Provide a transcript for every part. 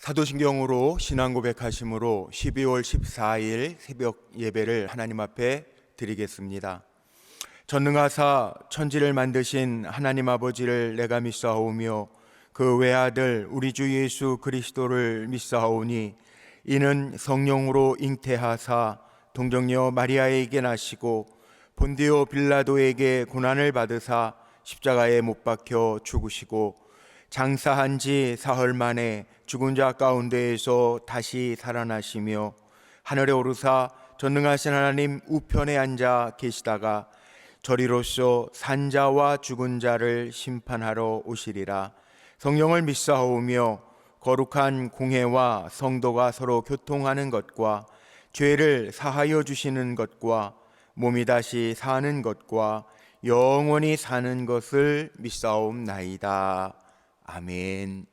사도신경으로 신앙 고백하심으로 12월 14일 새벽 예배를 하나님 앞에 드리겠습니다. 전능하사 천지를 만드신 하나님 아버지를 내가 믿사오며 그 외아들 우리 주 예수 그리스도를 믿사오니 이는 성령으로 잉태하사 동정녀 마리아에게 나시고 본디오 빌라도에게 고난을 받으사 십자가에 못 박혀 죽으시고 장사한 지 사흘 만에 죽은 자 가운데에서 다시 살아나시며 하늘에 오르사 전능하신 하나님 우편에 앉아 계시다가 저리로서 산자와 죽은 자를 심판하러 오시리라. 성령을 믿사오며 거룩한 공회와 성도가 서로 교통하는 것과 죄를 사하여 주시는 것과 몸이 다시 사는 것과 영원히 사는 것을 믿사옵나이다. 아멘.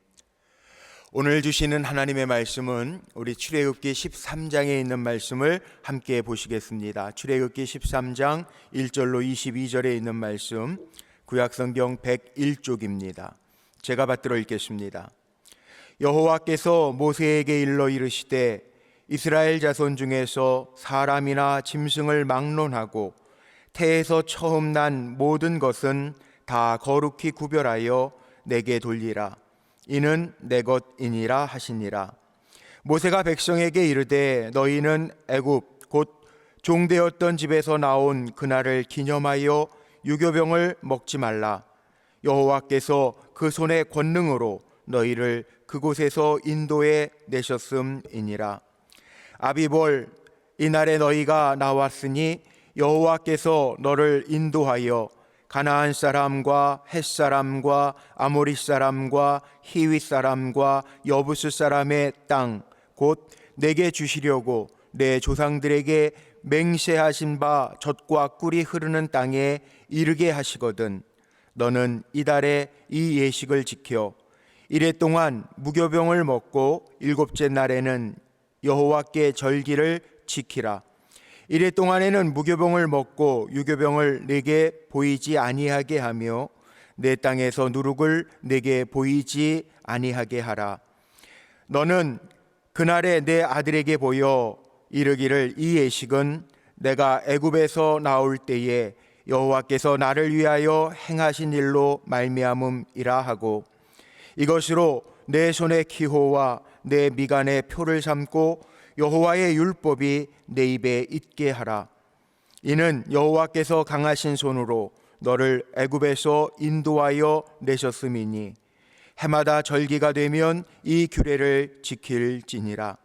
오늘 주시는 하나님의 말씀은 우리 출애굽기 13장에 있는 말씀을 함께 보시겠습니다. 출애굽기 13장 1절로 22절에 있는 말씀, 구약성경 101쪽입니다. 제가 받들어 읽겠습니다. 여호와께서 모세에게 일러 이르시되 이스라엘 자손 중에서 사람이나 짐승을 막론하고 태에서 처음 난 모든 것은 다 거룩히 구별하여 내게 돌리라. 이는 내 것이니라 하시니라. 모세가 백성에게 이르되 너희는 애굽 곧 종되었던 집에서 나온 그날을 기념하여 유교병을 먹지 말라. 여호와께서 그 손의 권능으로 너희를 그곳에서 인도해 내셨음이니라. 아비볼, 이날에 너희가 나왔으니 여호와께서 너를 인도하여 가나안 사람과 헷 사람과 아모리 사람과 히윗 사람과 여부스 사람의 땅 곧 내게 주시려고 내 조상들에게 맹세하신 바 젖과 꿀이 흐르는 땅에 이르게 하시거든. 너는 이달에 이 예식을 지켜 이래 동안 무교병을 먹고 일곱째 날에는 여호와께 절기를 지키라. 이래 동안에는 무교병을 먹고 유교병을 내게 보이지 아니하게 하며 내 땅에서 누룩을 내게 보이지 아니하게 하라. 너는 그날에 내 아들에게 보여 이르기를 이 예식은 내가 애굽에서 나올 때에 여호와께서 나를 위하여 행하신 일로 말미암음이라 하고 이것으로 내 손의 기호와 내 미간의 표를 삼고 여호와의 율법이 내 입에 있게 하라. 이는 여호와께서 강하신 손으로 너를 애굽에서 인도하여 내셨음이니 해마다 절기가 되면 이 규례를 지킬지니라.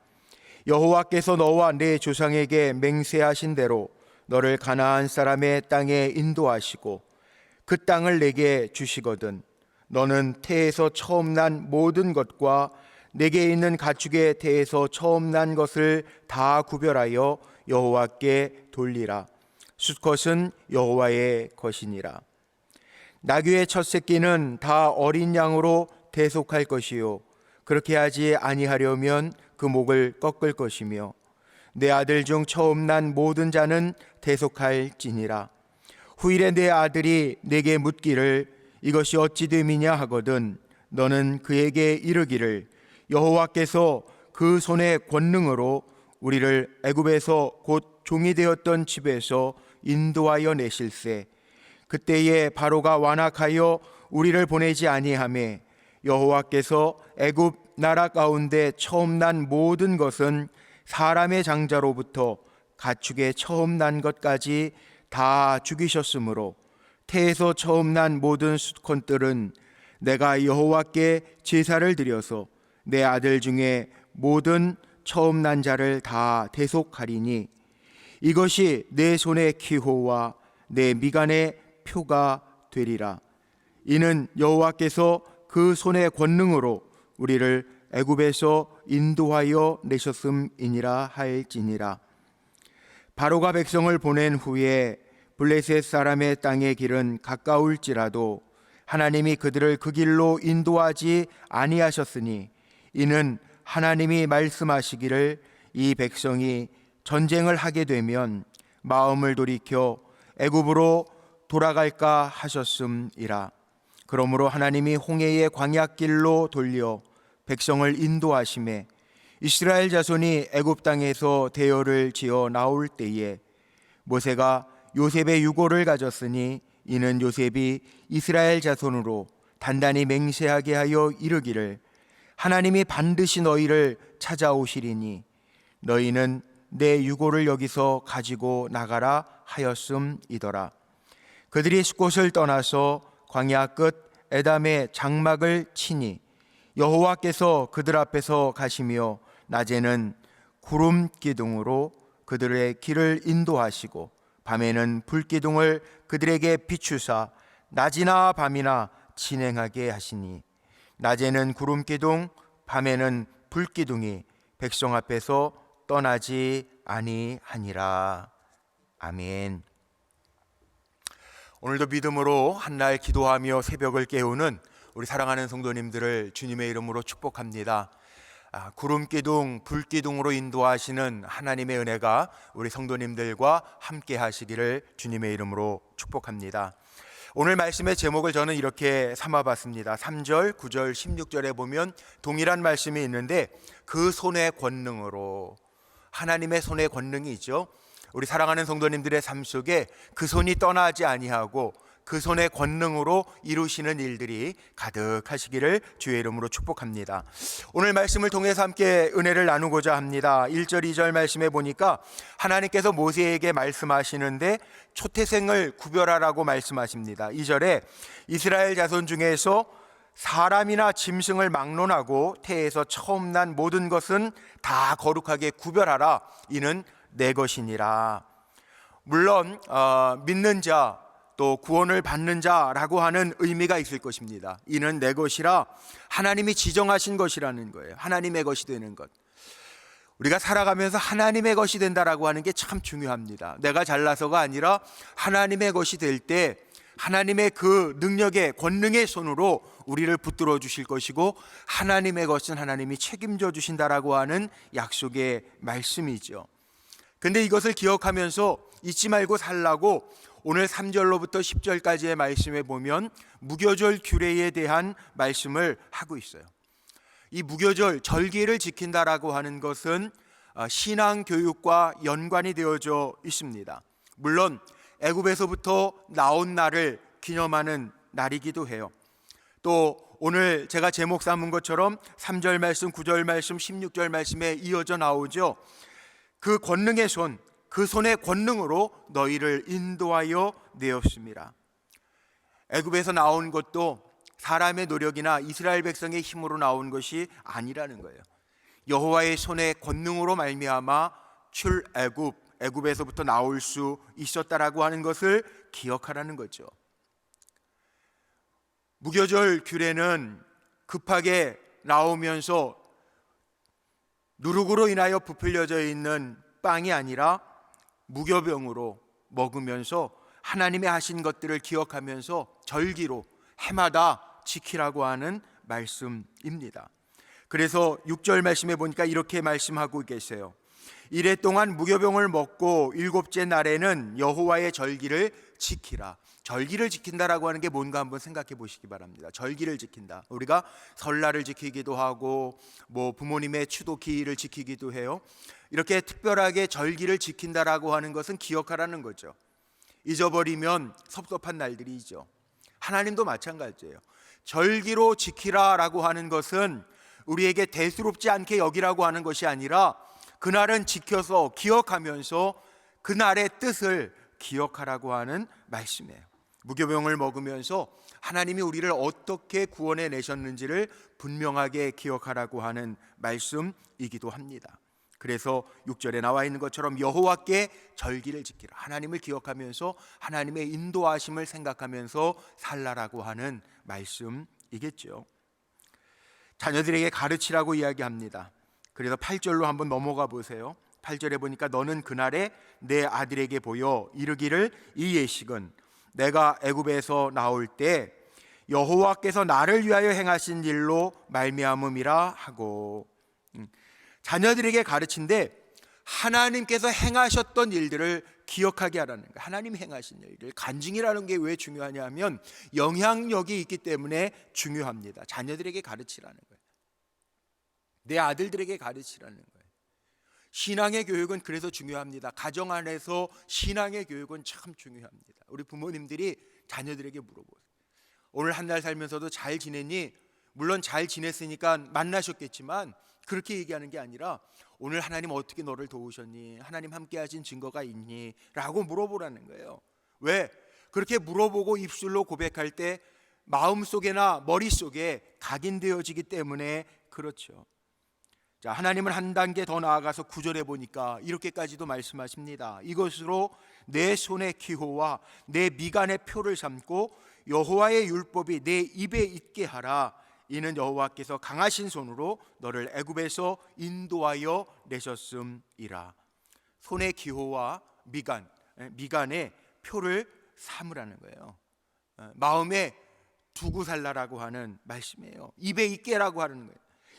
여호와께서 너와 내 조상에게 맹세하신 대로 너를 가나안 사람의 땅에 인도하시고 그 땅을 내게 주시거든. 너는 태에서 처음 난 모든 것과 내게 있는 가축의 태에서 처음 난 것을 다 구별하여 여호와께 돌리라. 수컷은 여호와의 것이니라. 나귀의 첫 새끼는 다 어린 양으로 대속할 것이요 그렇게 하지 아니하려면 그 목을 꺾을 것이며 내 아들 중 처음 난 모든 자는 대속할지니라. 후일에 내 아들이 내게 묻기를 이것이 어찌 됨이냐 하거든 너는 그에게 이르기를 여호와께서 그 손의 권능으로 우리를 애굽에서 곧 종이 되었던 집에서 인도하여 내실세. 그때에 바로가 완악하여 우리를 보내지 아니하매 여호와께서 애굽 나라 가운데 처음 난 모든 것은 사람의 장자로부터 가축의 처음 난 것까지 다 죽이셨으므로 태에서 처음 난 모든 수컷들은 내가 여호와께 제사를 드려서 내 아들 중에 모든 처음 난 자를 다 대속하리니 이것이 내 손의 기호와 내 미간의 표가 되리라. 이는 여호와께서 그 손의 권능으로 우리를 애굽에서 인도하여 내셨음이니라 할지니라. 바로가 백성을 보낸 후에 블레셋 사람의 땅의 길은 가까울지라도 하나님이 그들을 그 길로 인도하지 아니하셨으니 이는 하나님이 말씀하시기를 이 백성이 전쟁을 하게 되면 마음을 돌이켜 애굽으로 돌아갈까 하셨음이라. 그러므로 하나님이 홍해의 광야길로 돌려 백성을 인도하심에 이스라엘 자손이 애굽 땅에서 대열을 지어 나올 때에 모세가 요셉의 유고를 가졌으니 이는 요셉이 이스라엘 자손으로 단단히 맹세하게 하여 이르기를 하나님이 반드시 너희를 찾아오시리니 너희는 내 유고를 여기서 가지고 나가라 하였음이더라. 그들이 숫곳을 떠나서 광야 끝 에담의 장막을 치니 여호와께서 그들 앞에서 가시며 낮에는 구름 기둥으로 그들의 길을 인도하시고 밤에는 불기둥을 그들에게 비추사 낮이나 밤이나 진행하게 하시니 낮에는 구름 기둥 밤에는 불기둥이 백성 앞에서 떠나지 아니하니라. 아멘. 오늘도 믿음으로 한날 기도하며 새벽을 깨우는 우리 사랑하는 성도님들을 주님의 이름으로 축복합니다. 구름 기둥, 불 기둥으로 인도하시는 하나님의 은혜가 우리 성도님들과 함께 하시기를 주님의 이름으로 축복합니다. 오늘 말씀의 제목을 저는 이렇게 삼아봤습니다. 3절, 9절, 16절에 보면 동일한 말씀이 있는데 그 손의 권능으로, 하나님의 손의 권능이 있죠. 우리 사랑하는 성도님들의 삶 속에 그 손이 떠나지 아니하고 그 손의 권능으로 이루시는 일들이 가득하시기를 주의 이름으로 축복합니다. 오늘 말씀을 통해서 함께 은혜를 나누고자 합니다. 1절, 2절 말씀에 보니까 하나님께서 모세에게 말씀하시는데 초태생을 구별하라고 말씀하십니다. 2절에 이스라엘 자손 중에서 사람이나 짐승을 막론하고 태에서 처음 난 모든 것은 다 거룩하게 구별하라. 이는 내 것이니라. 물론 믿는 자 또 구원을 받는 자라고 하는 의미가 있을 것입니다. 이는 내 것이라 하나님이 지정하신 것이라는 거예요. 하나님의 것이 되는 것. 우리가 살아가면서 하나님의 것이 된다라고 하는 게 참 중요합니다. 내가 잘나서가 아니라 하나님의 것이 될 때 하나님의 그 능력의 권능의 손으로 우리를 붙들어 주실 것이고 하나님의 것은 하나님이 책임져 주신다라고 하는 약속의 말씀이죠. 근데 이것을 기억하면서 잊지 말고 살라고 오늘 3절로부터 10절까지의 말씀에 보면 무교절 규례에 대한 말씀을 하고 있어요. 이 무교절, 절기를 지킨다라고 하는 것은 신앙 교육과 연관이 되어져 있습니다. 물론 애굽에서부터 나온 날을 기념하는 날이기도 해요. 또 오늘 제가 제목 삼은 것처럼 3절 말씀, 9절 말씀, 16절 말씀에 이어져 나오죠. 그 권능의 손, 그 손의 권능으로 너희를 인도하여 내었습니다. 애굽에서 나온 것도 사람의 노력이나 이스라엘 백성의 힘으로 나온 것이 아니라는 거예요. 여호와의 손의 권능으로 말미암아 애굽에서부터 나올 수 있었다라고 하는 것을 기억하라는 거죠. 무교절 규례는 급하게 나오면서 누룩으로 인하여 부풀려져 있는 빵이 아니라 무교병으로 먹으면서 하나님이 하신 것들을 기억하면서 절기로 해마다 지키라고 하는 말씀입니다. 그래서 6절 말씀에 보니까 이렇게 말씀하고 계세요. 이래 동안 무교병을 먹고 일곱째 날에는 여호와의 절기를 지키라. 절기를 지킨다라고 하는 게 뭔가 한번 생각해 보시기 바랍니다. 절기를 지킨다. 우리가 설날을 지키기도 하고 부모님의 추도기를 지키기도 해요. 이렇게 특별하게 절기를 지킨다라고 하는 것은 기억하라는 거죠. 잊어버리면 섭섭한 날들이죠. 하나님도 마찬가지예요. 절기로 지키라라고 하는 것은 우리에게 대수롭지 않게 여기라고 하는 것이 아니라 그날은 지켜서 기억하면서 그날의 뜻을 기억하라고 하는 말씀이에요. 무교병을 먹으면서 하나님이 우리를 어떻게 구원해 내셨는지를 분명하게 기억하라고 하는 말씀이기도 합니다. 그래서 6절에 나와 있는 것처럼 여호와께 절기를 지키라. 하나님을 기억하면서 하나님의 인도하심을 생각하면서 살라라고 하는 말씀이겠죠. 자녀들에게 가르치라고 이야기합니다. 그래서 8절로 한번 넘어가 보세요. 8절에 보니까 너는 그날에 내 아들에게 보여 이르기를 이 예식은 내가 애굽에서 나올 때 여호와께서 나를 위하여 행하신 일로 말미암음이라 하고, 자녀들에게 가르친데 하나님께서 행하셨던 일들을 기억하게 하라는 거예요. 하나님이 행하신 일들. 간증이라는 게 왜 중요하냐 하면 영향력이 있기 때문에 중요합니다. 자녀들에게 가르치라는 거예요. 내 아들들에게 가르치라는 거예요. 신앙의 교육은 그래서 중요합니다. 가정 안에서 신앙의 교육은 참 중요합니다. 우리 부모님들이 자녀들에게 물어보세요. 오늘 한 달 살면서도 잘 지냈니? 물론 잘 지냈으니까 만나셨겠지만 그렇게 얘기하는 게 아니라 오늘 하나님 어떻게 너를 도우셨니? 하나님 함께 하신 증거가 있니? 라고 물어보라는 거예요. 왜? 그렇게 물어보고 입술로 고백할 때 마음속에나 머릿속에 각인되어지기 때문에 그렇죠. 자, 하나님은 한 단계 더 나아가서 9절에 보니까 이렇게까지도 말씀하십니다. 이것으로 내 손의 기호와 내 미간의 표를 삼고 여호와의 율법이 내 입에 있게 하라. 이는 여호와께서 강하신 손으로 너를 애굽에서 인도하여 내셨음이라. 손의 기호와 미간의 표를 삼으라는 거예요. 마음에 두고 살라라고 하는 말씀이에요. 입에 있게라고 하는 거예요.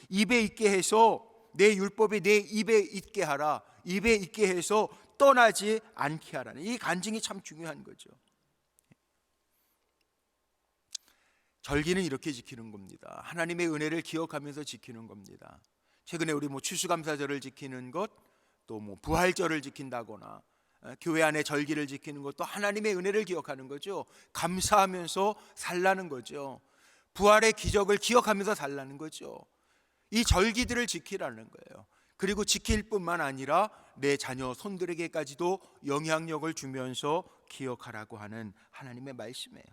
입에 있게 해서 내 율법이 내 입에 있게 하라. 입에 있게 해서 떠나지 않게 하라는 이 간증이 참 중요한 거죠. 절기는 이렇게 지키는 겁니다. 하나님의 은혜를 기억하면서 지키는 겁니다. 최근에 우리 추수감사절을 지키는 것, 또 부활절을 지킨다거나 교회 안에 절기를 지키는 것도 하나님의 은혜를 기억하는 거죠. 감사하면서 살라는 거죠. 부활의 기적을 기억하면서 살라는 거죠. 이 절기들을 지키라는 거예요. 그리고 지킬 뿐만 아니라 내 자녀 손들에게까지도 영향력을 주면서 기억하라고 하는 하나님의 말씀이에요.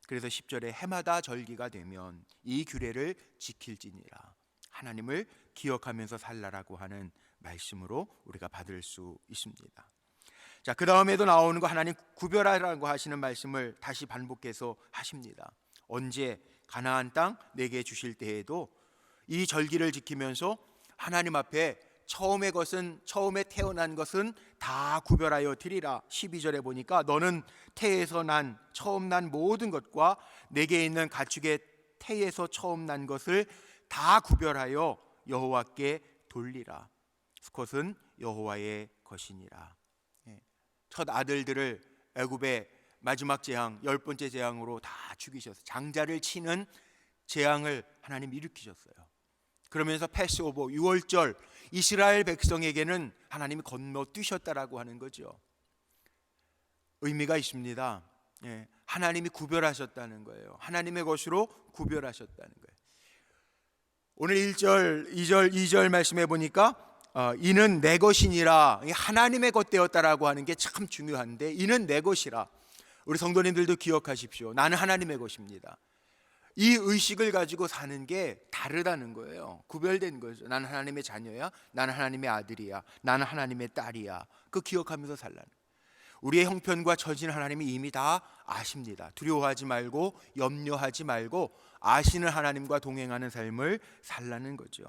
그래서 10절에 해마다 절기가 되면 이 규례를 지킬지니라. 하나님을 기억하면서 살라라고 하는 말씀으로 우리가 받을 수 있습니다. 자, 그 다음에도 나오는 거 하나님 구별하라고 하시는 말씀을 다시 반복해서 하십니다. 언제 가나안 땅 내게 주실 때에도 이 절기를 지키면서 하나님 앞에 처음에 태어난 것은 다 구별하여 드리라. 12절에 보니까 너는 태에서 난 처음 난 모든 것과 내게 있는 가축의 태에서 처음 난 것을 다 구별하여 여호와께 돌리라. 수컷은 여호와의 것이니라. 첫 아들들을 애굽의 마지막 재앙 10번째 재앙으로 다 죽이셔서 장자를 치는 재앙을 하나님 일으키셨어요. 그러면서 패스오버 6월절 이스라엘 백성에게는 하나님이 건너뛰셨다라고 하는 거죠. 의미가 있습니다. 하나님이 구별하셨다는 거예요. 하나님의 것으로 구별하셨다는 거예요. 오늘 1절, 2절 말씀해 보니까 이는 내 것이니라, 하나님의 것 되었다라고 하는 게 참 중요한데, 이는 내 것이라. 우리 성도님들도 기억하십시오. 나는 하나님의 것입니다. 이 의식을 가지고 사는 게 다르다는 거예요. 구별된 거죠. 나는 하나님의 자녀야, 나는 하나님의 아들이야, 나는 하나님의 딸이야. 그 기억하면서 살라는. 우리의 형편과 처지는 하나님이 이미 다 아십니다. 두려워하지 말고 염려하지 말고 아시는 하나님과 동행하는 삶을 살라는 거죠.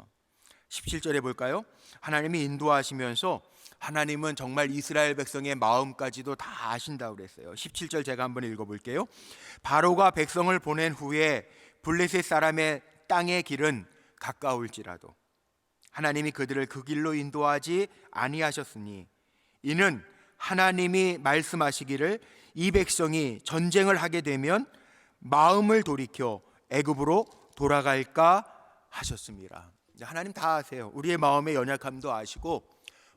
17절에 볼까요? 하나님이 인도하시면서 하나님은 정말 이스라엘 백성의 마음까지도 다 아신다고 그랬어요. 17절 제가 한번 읽어볼게요. 바로가 백성을 보낸 후에 블레셋 사람의 땅의 길은 가까울지라도 하나님이 그들을 그 길로 인도하지 아니하셨으니 이는 하나님이 말씀하시기를 이 백성이 전쟁을 하게 되면 마음을 돌이켜 애굽으로 돌아갈까 하셨습니다. 하나님 다 아세요. 우리의 마음의 연약함도 아시고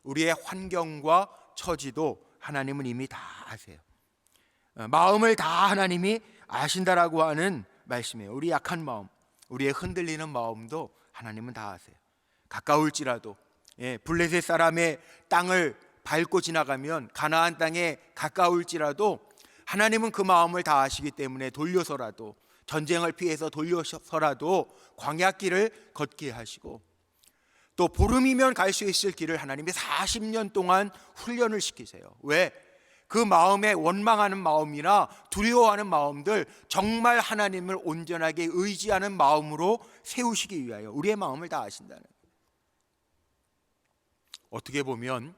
우리의 환경과 처지도 하나님은 이미 다 아세요. 마음을 다 하나님이 아신다라고 하는 말씀이에요. 우리 약한 마음, 우리의 흔들리는 마음도 하나님은 다 아세요. 가까울지라도 블레셋 사람의 땅을 밟고 지나가면 가나안 땅에 가까울지라도 하나님은 그 마음을 다 아시기 때문에 돌려서라도 전쟁을 피해서 돌려서라도 광야길을 걷게 하시고 또 보름이면 갈 수 있을 길을 하나님이 40년 동안 훈련을 시키세요. 왜? 그 마음에 원망하는 마음이나 두려워하는 마음들 정말 하나님을 온전하게 의지하는 마음으로 세우시기 위하여 우리의 마음을 다 아신다는 거예요. 어떻게 보면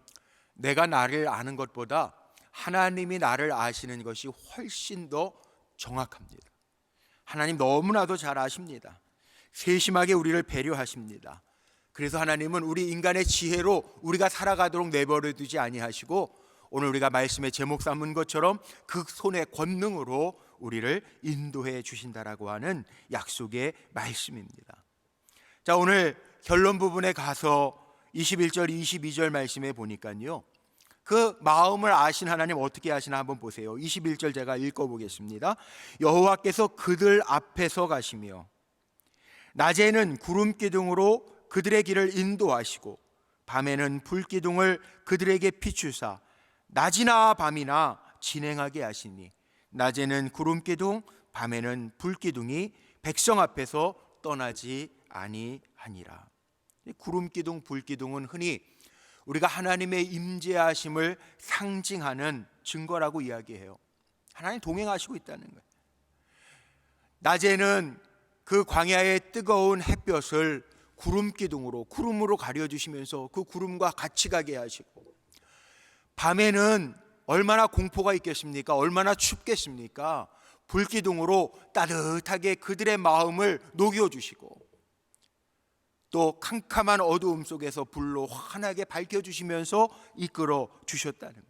내가 나를 아는 것보다 하나님이 나를 아시는 것이 훨씬 더 정확합니다. 하나님 너무나도 잘 아십니다. 세심하게 우리를 배려하십니다. 그래서 하나님은 우리 인간의 지혜로 우리가 살아가도록 내버려 두지 아니하시고 오늘 우리가 말씀의 제목 삼은 것처럼 그 손의 권능으로 우리를 인도해 주신다라고 하는 약속의 말씀입니다. 자, 오늘 결론 부분에 가서 21절 22절 말씀에 보니까요, 그 마음을 아신 하나님 어떻게 하시나 한번 보세요. 21절 제가 읽어보겠습니다. 여호와께서 그들 앞에서 가시며 낮에는 구름 기둥으로 그들의 길을 인도하시고 밤에는 불 기둥을 그들에게 비추사 낮이나 밤이나 진행하게 하시니 낮에는 구름 기둥 밤에는 불 기둥이 백성 앞에서 떠나지 아니하니라. 구름 기둥 불 기둥은 흔히 우리가 하나님의 임재하심을 상징하는 증거라고 이야기해요. 하나님 동행하시고 있다는 거예요. 낮에는 그 광야의 뜨거운 햇볕을 구름 기둥으로 구름으로 가려주시면서 그 구름과 같이 가게 하시고, 밤에는 얼마나 공포가 있겠습니까? 얼마나 춥겠습니까? 불 기둥으로 따뜻하게 그들의 마음을 녹여주시고, 또 캄캄한 어두움 속에서 불로 환하게 밝혀주시면서 이끌어 주셨다는 거예요.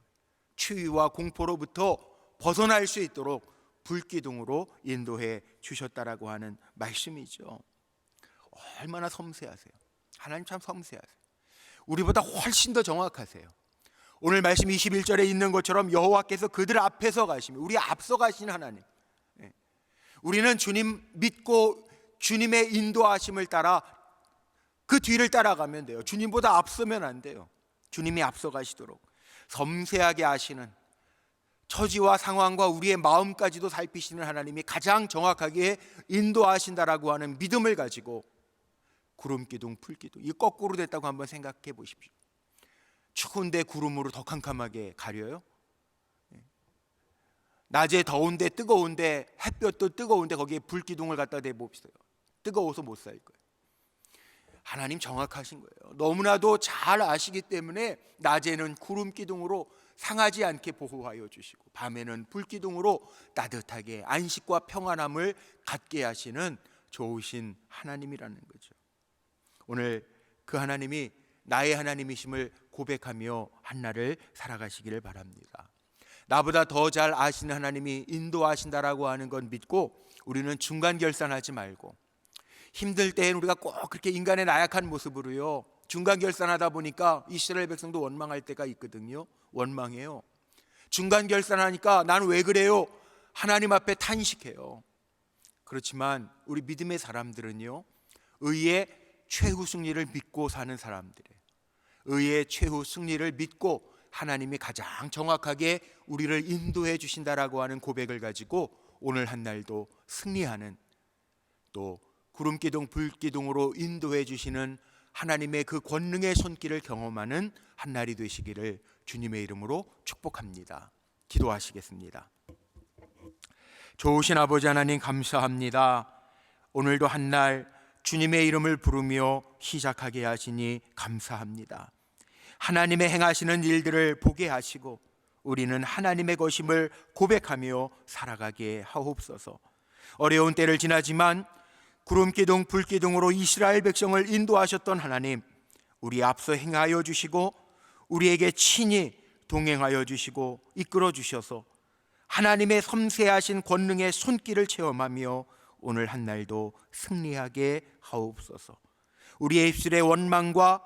추위와 공포로부터 벗어날 수 있도록 불기둥으로 인도해 주셨다라고 하는 말씀이죠. 얼마나 섬세하세요. 하나님 참 섬세하세요. 우리보다 훨씬 더 정확하세요. 오늘 말씀 21절에 있는 것처럼 여호와께서 그들 앞에서 가시며, 우리 앞서 가신 하나님. 우리는 주님 믿고 주님의 인도하심을 따라 그 뒤를 따라가면 돼요. 주님보다 앞서면 안 돼요. 주님이 앞서 가시도록 섬세하게 아시는, 처지와 상황과 우리의 마음까지도 살피시는 하나님이 가장 정확하게 인도하신다라고 하는 믿음을 가지고 구름 기둥 풀 기둥, 이 거꾸로 됐다고 한번 생각해 보십시오. 추운데 구름으로 더 캄캄하게 가려요? 낮에 더운데 뜨거운데, 햇볕도 뜨거운데 거기에 불 기둥을 갖다 대봅시다. 뜨거워서 못 살 거예요. 하나님 정확하신 거예요. 너무나도 잘 아시기 때문에 낮에는 구름 기둥으로 상하지 않게 보호하여 주시고, 밤에는 불 기둥으로 따뜻하게 안식과 평안함을 갖게 하시는 좋으신 하나님이라는 거죠. 오늘 그 하나님이 나의 하나님이심을 고백하며 한날을 살아가시기를 바랍니다. 나보다 더 잘 아시는 하나님이 인도하신다라고 하는 건 믿고, 우리는 중간 결산하지 말고, 힘들 때엔 우리가 꼭 그렇게 인간의 나약한 모습으로요, 중간 결산하다 보니까 이스라엘 백성도 원망할 때가 있거든요. 원망해요. 중간 결산하니까 나는 왜 그래요? 하나님 앞에 탄식해요. 그렇지만 우리 믿음의 사람들은요, 의의 최후 승리를 믿고 사는 사람들이에요. 의의 최후 승리를 믿고 하나님이 가장 정확하게 우리를 인도해 주신다라고 하는 고백을 가지고 오늘 한 날도 승리하는, 또 구름 기둥 불 기둥으로 인도해 주시는 하나님의 그 권능의 손길을 경험하는 한 날이 되시기를 주님의 이름으로 축복합니다. 기도하시겠습니다. 좋으신 아버지 하나님, 감사합니다. 오늘도 한 날 주님의 이름을 부르며 시작하게 하시니 감사합니다. 하나님의 행하시는 일들을 보게 하시고 우리는 하나님의 것임을 고백하며 살아가게 하옵소서. 어려운 때를 지나지만 구름 기둥 불 기둥으로 이스라엘 백성을 인도하셨던 하나님, 우리 앞서 행하여 주시고 우리에게 친히 동행하여 주시고 이끌어 주셔서 하나님의 섬세하신 권능의 손길을 체험하며 오늘 한 날도 승리하게 하옵소서. 우리의 입술의 원망과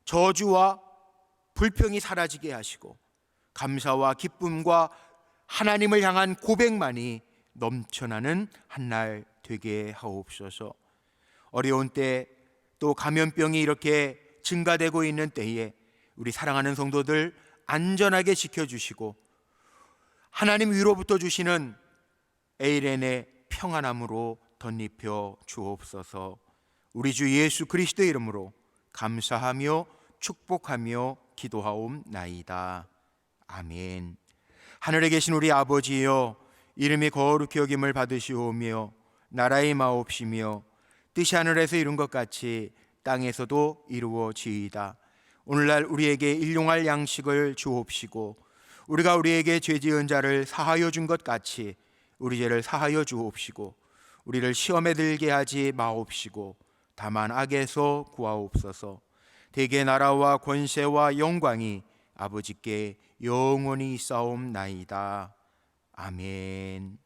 저주와 불평이 사라지게 하시고 감사와 기쁨과 하나님을 향한 고백만이 넘쳐나는 한 날 되게 하옵소서. 어려운 때, 또 감염병이 이렇게 증가되고 있는 때에 우리 사랑하는 성도들 안전하게 지켜주시고 하나님 위로부터 주시는 에이렌의 평안함으로 덧입혀 주옵소서. 우리 주 예수 그리스도의 이름으로 감사하며 축복하며 기도하옵나이다. 아멘. 하늘에 계신 우리 아버지여, 이름이 거룩히 여김을 받으시오며 나라의 마옵시며 뜻이 하늘에서 이룬 것 같이 땅에서도 이루어지이다. 오늘날 우리에게 일용할 양식을 주옵시고 우리가 우리에게 죄 지은 자를 사하여 준 것 같이 우리 죄를 사하여 주옵시고 우리를 시험에 들게 하지 마옵시고 다만 악에서 구하옵소서. 대개 나라와 권세와 영광이 아버지께 영원히 있사옵나이다. 아멘.